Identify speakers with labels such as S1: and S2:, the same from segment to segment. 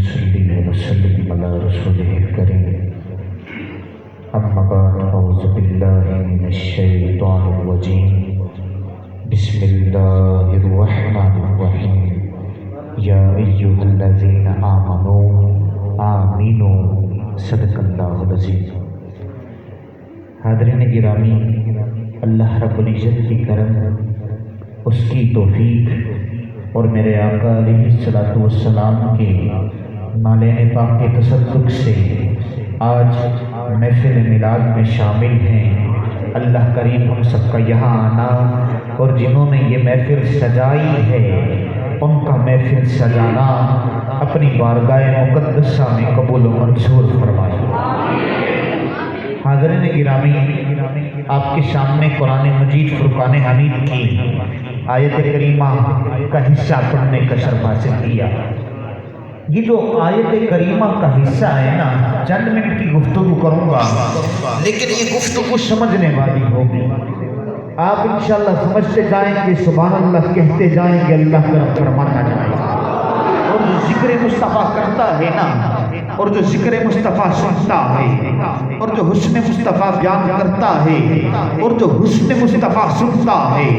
S1: ونصلي ونسلم على رسوله الكريم أما بعد أعوذ بالله من الشيطان الرجيم بسم الله الرحمن الرحيم يا أيها الذين آمنوا آمنوا صدق اللہ العظیم۔ حاضرین گرامی، اللہ رب العزت کی کرم، اس کی توفیق اور میرے آقا علیہ الصلوۃ والسلام کے نالین پاک کے تصدق سے آج محفل میلاد میں شامل ہیں۔ اللہ کریم ہم سب کا یہاں آنا اور جنہوں نے یہ محفل سجائی ہے ان کا محفل سجانا اپنی بارگاہ مقدسہ میں قبول و منظور فرمائے۔ حاضرین گرامی، آپ کے سامنے قرآن مجید فرقان حمید کی آیت کریمہ کا حصہ پڑھنے کا شرف حاصل کیا۔ یہ جو آیت کریمہ کا حصہ ہے نا، چند منٹ کی گفتگو کروں گا لیکن یہ گفتگو سمجھنے والی ہوگی۔ آپ انشاءاللہ سمجھتے جائیں گے، سبحان اللہ کہتے جائیں گے، اللہ کا فرماتا جائے گا۔ اور جو ذکر مصطفیٰ کرتا ہے نا، اور جو ذکر مصطفیٰ سنتا ہے، اور جو حسن مصطفیٰ بیان کرتا ہے، اور جو حسن مصطفیٰ سنتا ہے،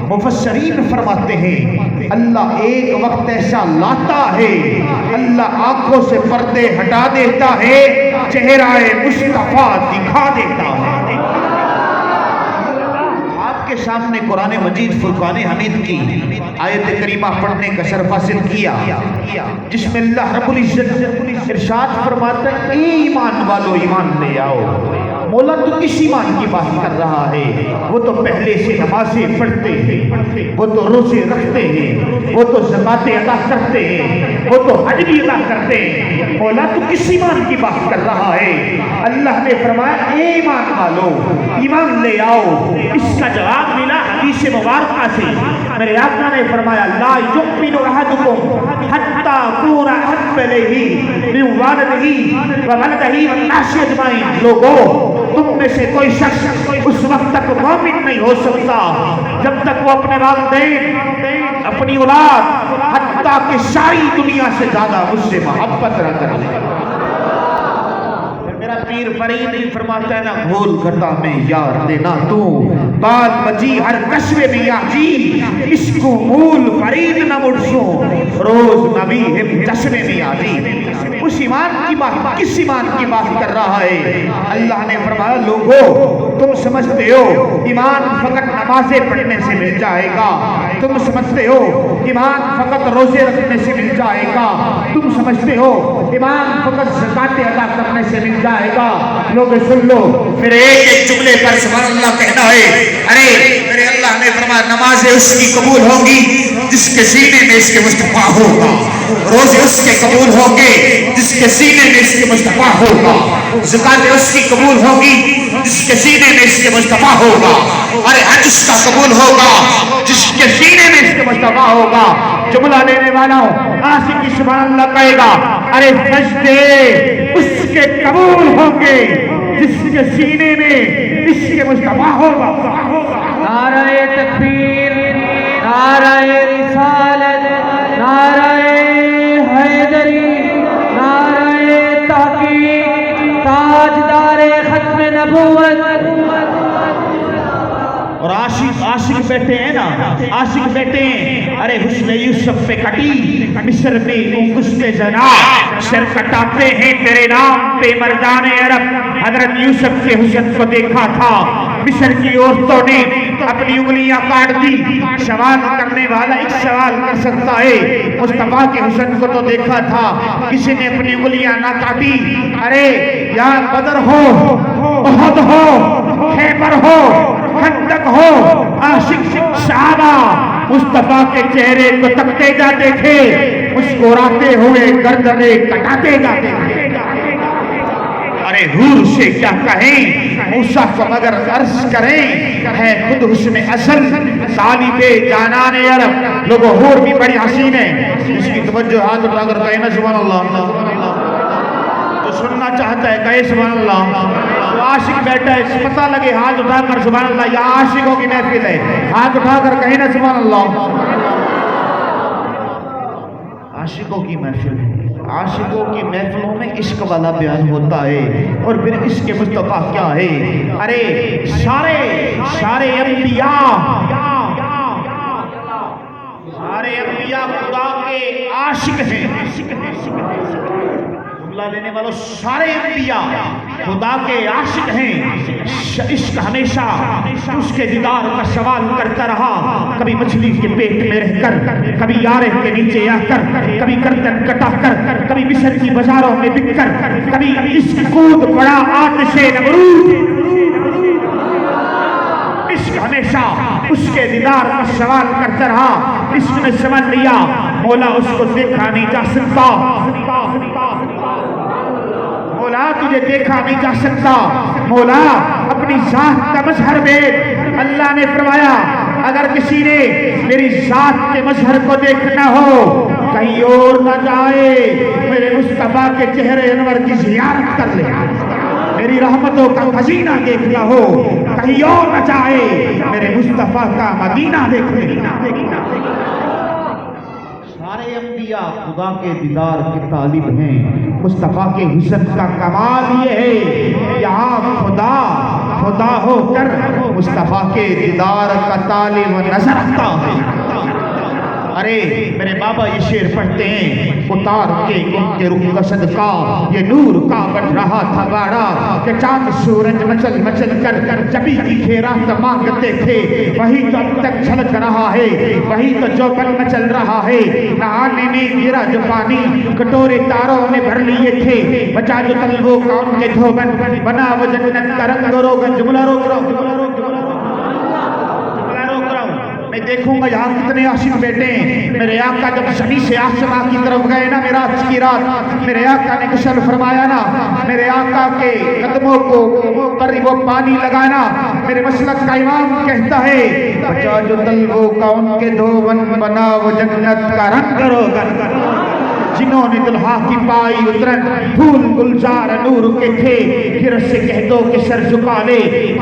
S1: مفسرین فرماتے ہیں اللہ ایک وقت ایسا لاتا ہے، اللہ آنکھوں سے پردے ہٹا دیتا ہے، چہرہ مصطفیٰ دکھا دیتا ہے۔ کے سامنے قرآن مجید فرقان حمید کی آیت کریمہ پڑھنے کا شرف حاصل کیا، جس میں اللہ رب العزت ارشاد فرماتا ہے اے ایمان والو ایمان لے آؤ۔ مولا تو کس ایمان کی بات کر رہا ہے؟ وہ تو پہلے سے نمازیں پڑھتے ہیں، وہ تو روزے رکھتے ہیں، وہ تو زکوٰۃ ادا کرتے ہیں، وہ تو حج بھی ادا کرتے ہیں۔ مولا تو کس ایمان کی بات کر رہا ہے؟ اللہ نے فرمایا اے ایمان والو ایمان لے آؤ۔ اس کا جواب ملا حدیث مبارکہ سے، میرے آقا نے فرمایا لا یؤمن احدکم حتی اکون احب الیہ من والدہ وولدہ والناس اجمعین۔ لوگوں، تم میں سے کوئی شخص اس وقت تک مومن نہیں ہو سکتا جب تک وہ اپنے والدین، اپنی اولاد، حتیٰ کہ ساری دنیا سے زیادہ مجھ سے محبت نہ کرے۔ میرا پیر فرید بھی فرماتا ہے نا، گھول گھٹا میں یار دینا تو بات بجی ہر قصبے میں یا جی، اس کو مول فرید نہ مڑسو روز نبی ہم چشمے میں یا جی۔ اس ایمان کی بات، کس ایمان کی بات کر رہا ہے؟ اللہ نے فرمایا لوگوں، تم سمجھتے ہو ایمان فقط نمازیں پڑھنے سے مل جائے گا، تم سمجھتے ہو ایمان فقط روزے رکھنے سے مل جائے گا، تم سمجھتے ہو ایمان فقط زکوٰۃ ادا کرنے سے مل جائے گا۔ لوگ سن لو، میرے ایک جملے پر سبحان اللہ کہنا ہے۔ ارے میرے اللہ نے فرمایا نمازیں اس کی قبول ہوں گی جس کے سینے میں اس کے مصطفیٰ ہوگا، روزے اس کے قبول ہوں گے جس کے سینے میں اس کے مصطفیٰ ہوگا، زکوٰۃ اس کی قبول ہوگی جس کے سینے میں اس کے مصطفیٰ ہوگا، ارے حج اس کا قبول ہوگا جس کے سینے میں اس کے مصطفیٰ ہوگا۔ جملہ لینے والا عاشق سبحان اللہ کہے گا، ارے سجدے اس کے قبول ہوں گے جس کے سینے میں اس کے مصطفیٰ ہوگا۔
S2: نعرہ تکبیر، نعرہ رسالت، نعرہ حیدری، نعرہ تحقیق، تاجدار ختم نبوت۔
S1: اور عاشق بیٹھے ہیں نا، عاشق بیٹھے ہیں، ارے حسن یوسف پہ کٹی مصر میں انگشت زنا، سر کٹاتے ہیں تیرے نام پہ مردان عرب۔ حضرت یوسف کے حسن کو دیکھا تھا مصر کی عورتوں نے اپنی انگلیاں کاٹ دی۔ سوال کرنے والا ایک سوال کر سکتا ہے، مصطفیٰ کے حسن کو تو دیکھا تھا، کسی نے اپنی انگلیاں نہ کاٹی؟ ارے یا بدر ہو، احد ہو، خیبر ہو، خندق ہو، عاشق صحابہ مصطفیٰ کے چہرے کو تکتے جاتے تھے، مسکراتے ہوئے گردنیں کٹاتے جاتے تھے۔ ارے حور سے کیا کہیں، موسیٰ کو مگر عرض کریں، ہے خود حسن اصل طالب جانان عرب۔ لوگوں، حور بھی بڑی حسین ہے، اس کی توجہ ہاتھ اٹھا کر کہنا سبحان اللہ۔ جو سننا چاہتا ہے کہے سبحان اللہ۔ جو عاشق بیٹھا ہے پتہ لگے ہاتھ اٹھا کر سبحان اللہ، یا عاشقوں کی محفل ہے، ہاتھ اٹھا کر کہیں نا سبحان اللہ۔ عاشقوں کی محفل ہے۔ عاشقوں کی محفلوں میں عشق والا بیان ہوتا ہے اور پھر عشق مصطفیٰ کیا ہے؟ ارے سارے انبیاء خدا کے عاشق ہیں۔ جملہ لینے والوں، سارے انبیاء خدا کے عاشق ہیں۔ عشق ہمیشہ اس کے دیدار کا سوال کرتا رہا، کبھی مچھلی کے پیٹ میں رہ کر، کبھی یارے کے نیچے آ کر، کبھی گردن کٹا کر، کبھی مصر کی بازاروں میں بک کر، کبھی عشق کود پڑا آتش نمرود۔ عشق ہمیشہ اس کے دیدار کا سوال کرتا رہا۔ عشق نے سمجھ لیا مولا اس کو دیکھا نہیں جا سکتا، مولا تجھے دیکھا نہیں جا سکتا، مولا اپنی ذات کا مظہر بھیج۔ اللہ نے فرمایا اگر کسی نے میری ذات کے مظہر کو دیکھنا ہو کہیں اور نہ جائے، میرے مصطفیٰ کے چہرے انور کی زیارت کر لے۔ میری رحمتوں کا خزینہ دیکھنا ہو کہیں اور نہ جائے، میرے مصطفیٰ کا مدینہ دیکھ لے۔ سارے انبیاء خدا کے دیدار کے طالب ہیں۔ مصطفیٰ کے حسن کا کمال یہ ہے یہاں خدا ہو کر مصطفیٰ کے دیدار کا طالب نظر آتا ہے۔ ارے میرے بابا یہ شعر پڑھتے ہیں، اتار کے ان کے رخ کا صدقہ یہ نور کا بڑھ رہا تھا باڑا، کہ چاند سورج مچل کر جبی کی خیرات مانگتے تھے، وہی تو اب تک چھلک رہا ہے، وہی تو جو بن مچل رہا ہے۔ نہانے میں گرا جو پانی کٹورے تاروں نے بھر لیے تھے، بچا جو طلبوں کا ان کے دھوبن، بنا وہ جنت کا رنگ روغن۔ جملہ روک رہا ہوں، میں دیکھوں گا یہاں کتنے عاشق بیٹھے ہیں۔ میرے آقا جب زمین سے آسماں کی طرف گئے نا معراج کی رات، میرے آقا نے غسل فرمایا نا، میرے آقا کے قدموں کو پر وہ پانی لگانا، میرے مسلک کا امام کہتا ہے بچا جو طلبوں کا ان کے دھوبن، بنا وہ جنت کا رنگ روغن۔ جنہوں نے دلہا کی پائی اترن پھول گلزار نور کے تھے، پھر سے کہہ دو کہ سر جھکا لے،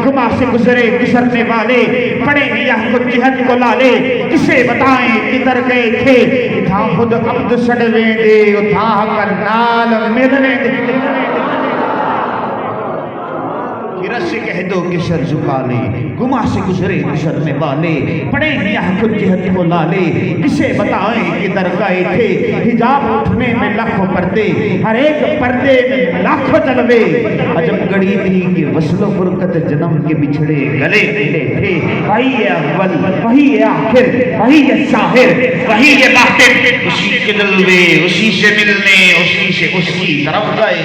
S1: گما سے گزرے گزرنے والے، پڑے ہیں یا خود جہت کو لالے، کسے بتائیں کدھر گئے تھے، اتھا خود عبد سڑویں دے، اتھا کر نال ملنے دے۔ رس سے کہہ دو کہ سر جھکا لے، گما سے گزرے گزرنے والے، پڑے ہیں یہاں کچھ جہت کو لالے، کسے بتائیں کہ در گئے تھے، حجاب اٹھنے میں لاکھوں پردے، ہر ایک پردے میں لاکھوں جلوے، عجب گڑی تھی کہ وصل و فرقت جنم کے بچھڑے گلے ملے تھے، وہی ہے اول وہی ہے آخر وہی ہے ظاہر وہی ہے باطن، اسی کے جلوے اسی سے ملنے اسی سے اس کی طرف گئے۔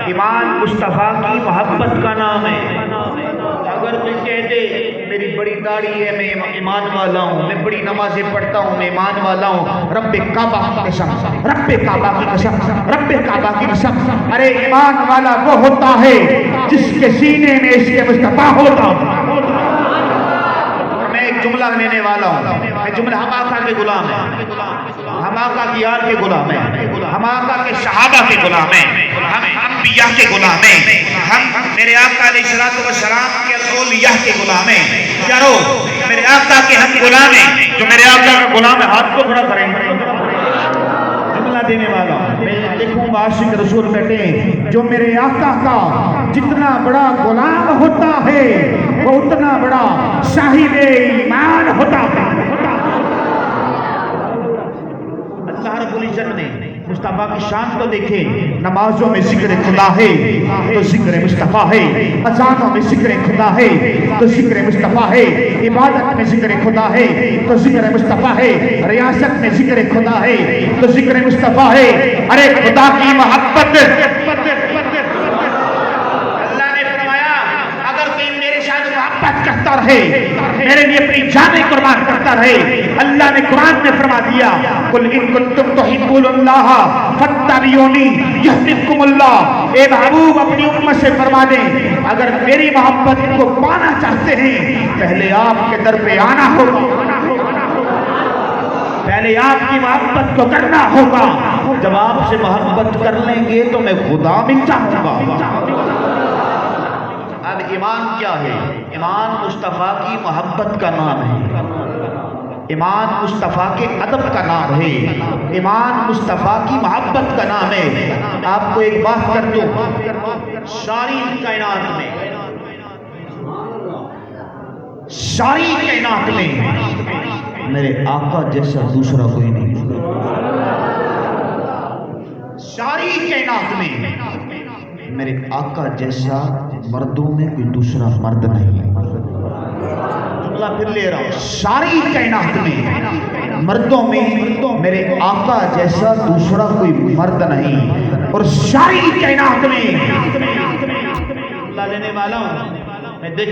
S1: ایمان مصطفیٰ کی محبت کا نام ہے۔ اگر کوئی کہہ دے میری بڑی داڑھی ہے میں ایمان والا ہوں، میں بڑی نمازیں پڑھتا ہوں میں ایمان والا ہوں، رب کعبہ کی قسم، رب کعبہ کی قسم، رب کعبہ کی قسم، ارے ایمان والا وہ ہوتا ہے جس کے سینے میں اس کے مصطفیٰ ہوتا۔ میں ایک جملہ لینے والا ہوں، میں جملہ ہم آقا کے غلام ہیں، ہم آقا کی یار کے غلام ہیں، ہم آقا کے صحابہ کے غلام ہیں، ہم انبیاء کے غلام ہیں، ہم میرے آقا علیہ السلام کے اولیاء کے غلام ہیں۔ یارو میرے آقا کے ہم غلام ہیں، جو میرے آقا کا غلام ہے ہاتھ کو کھڑا کریں۔ جملہ دینے والا میں دیکھوں گا عاشق رسول بیٹھے ہیں، جو میرے آقا کا جتنا بڑا غلام ہوتا ہے وہ اتنا بڑا صاحب ایمان ہوتا ہے۔ اللہ رب العزت نے مصطفیٰ کی شان کو دیکھے، نمازوں میں ذکر خدا ہے تو ذکر مصطفیٰ ہے، اذانوں میں ذکر خدا ہے تو ذکر مصطفیٰ ہے، عبادت میں ذکر خدا ہے تو ذکر مصطفیٰ ہے، ریاست میں ذکر خدا ہے تو ذکر مصطفیٰ ہے۔ ارے خدا کی محبت، اللہ نے فرمایا اگر کوئی میرے ساتھ محبت کرتا رہے، میرے لیے اپنی جانیں قربان کرتا رہے، اللہ نے قرآن میں فرما دیا قل ان کنتم تحبون اللہ فاتبعونی یحببکم اللہ۔ اے محبوب اپنی امت سے فرما دیں اگر میری محبت کو پانا چاہتے ہیں پہلے آپ کے در پہ آنا ہوگا، پہلے آپ کی محبت کو کرنا ہوگا۔ جب آپ سے محبت کر لیں گے تو میں خدا بھی چاہوں گا۔ اب ایمان کیا ہے؟ ایمان مصطفیٰ کی محبت کا نام ہے۔ ایمان مصطفیٰ کے ادب کا نام ہے، ایمان مصطفیٰ کی محبت کا نام ہے۔ آپ کو ایک بات کر دوں، ساری کائنات میں میرے آقا جیسا دوسرا کوئی نہیں، ساری کائنات میں میرے آقا جیسا مردوں میں کوئی دوسرا مرد نہیں۔ جملہ پھر لے رہا ہوں، ساری کائنات میں مردوں میں میرے آقا جیسا دوسرا کوئی مرد نہیں، اور ساری کائنات میں اللہ لینے والا ہوں میں دیکھ